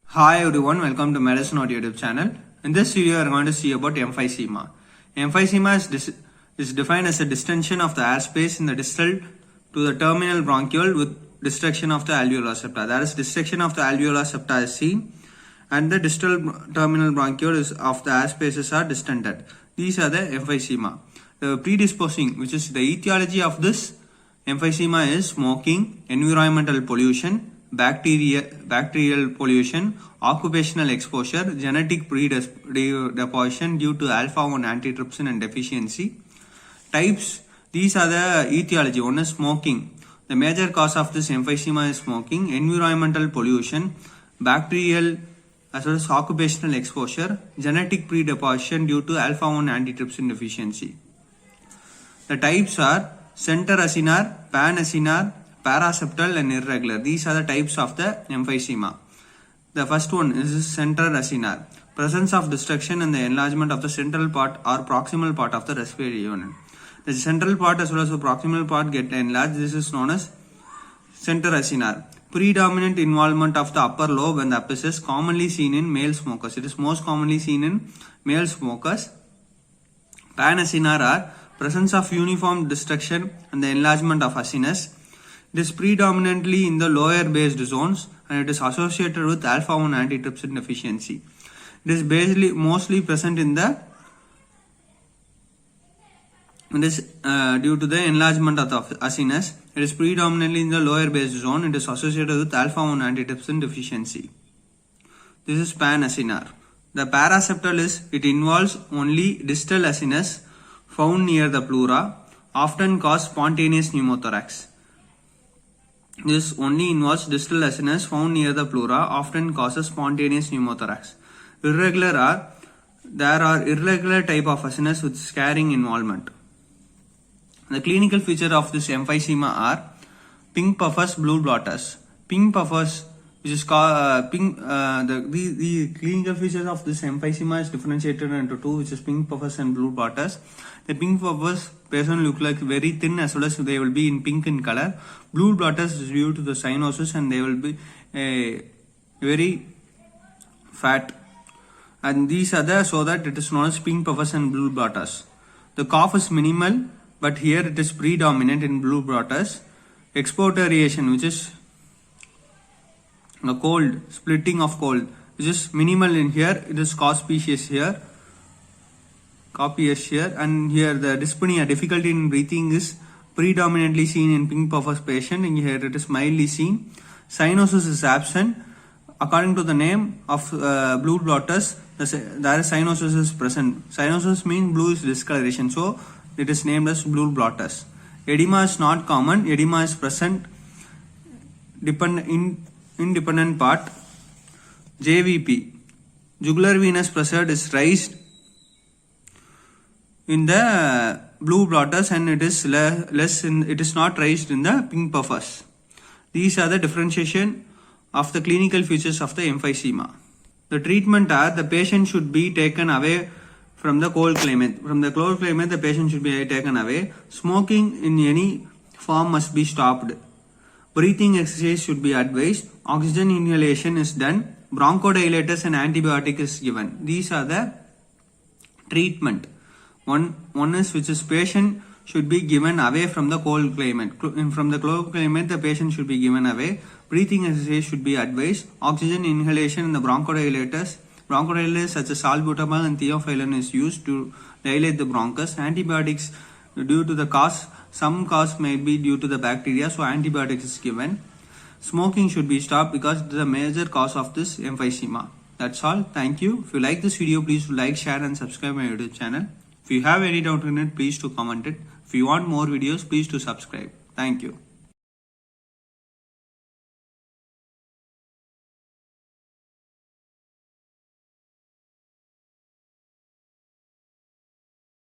Hi everyone, welcome to Medicine Audio YouTube channel. In this video, we are going to see about emphysema. Emphysema is defined as a distension of the airspace in the distal to the terminal bronchiole with destruction of the alveolar septa. That is, destruction of the alveolar septa is seen and the distal terminal bronchiole of the airspaces are distended. These are the emphysema. The predisposing, which is the etiology of this emphysema, is smoking, environmental pollution, bacterial pollution, occupational exposure, genetic predisposition due to alpha-1 antitrypsin and deficiency. Types, these are the etiology. One is smoking. The major cause of this emphysema is smoking, environmental pollution, bacterial as well as occupational exposure, genetic predisposition due to alpha-1 antitrypsin deficiency. The types are centroacinar, panacinar, paraseptal and irregular. These are the types of the emphysema. The first one is centroacinar. Presence of destruction and the enlargement of the central part or proximal part of the respiratory unit. The central part as well as the proximal part get enlarged. This is known as centroacinar. Predominant involvement of the upper lobe and the apices commonly seen in male smokers. It is most commonly seen in male smokers. Panacinar are presence of uniform destruction and the enlargement of acinus. It is predominantly in the lower based zones and it is associated with alpha-1 antitrypsin deficiency. It is mostly present in the due to the enlargement of the acinus. It is predominantly in the lower based zone. It is associated with alpha-1 antitrypsin deficiency. This is panacinar. The paraseptal it involves only distal acinus found near the pleura, often cause spontaneous pneumothorax. This only involves distal acinus found near the pleura, often causes spontaneous pneumothorax. There are irregular type of acinus with scarring involvement. The clinical feature of this emphysema are pink puffers, blue bloaters. Pink puffers, which is called the clinical features of this emphysema is differentiated into two, which is pink puffers and blue bloaters. The pink puffers patient look like very thin as well as they will be in pink in color. Blue bloaters is due to the cyanosis and they will be very fat. And these are so that it is known as pink puffers and blue bloaters. The cough is minimal, but here it is predominant in blue bloaters. Expectoration, which is the cold, splitting of cold, which is minimal in here. It is cospious here. Copious here, and here the dyspnea, difficulty in breathing, is predominantly seen in pink puffers patient, and here it is mildly seen. Cyanosis is absent. According to the name of blue bloaters, there is cyanosis is present. Cyanosis means blue is discoloration, so it is named as blue bloaters. Edema is not common. Edema is present. Independent part. JVP, jugular venous pressure, is raised in the blue bloaters and it is it is not raised in the pink puffers. These are the differentiation of the clinical features of the emphysema. The treatment are the patient should be taken away from the cold climate. From the cold climate, the patient should be taken away. Smoking in any form must be stopped. Breathing exercise should be advised. Oxygen inhalation is done. Bronchodilators and antibiotic is given. These are the treatment. One is which is patient should be given away from the cold climate. From the cold climate, the patient should be given away. Breathing exercise should be advised. Oxygen inhalation and the bronchodilators. Bronchodilators such as salbutamol and theophylline is used to dilate the bronchus. Antibiotics due to the cause. Some cause may be due to the bacteria, so antibiotics is given. Smoking should be stopped because it is a major cause of this emphysema. That's all. Thank you. If you like this video, please like, share and subscribe my YouTube channel. If you have any doubt in it, please to comment it. If you want more videos, please to subscribe. Thank you.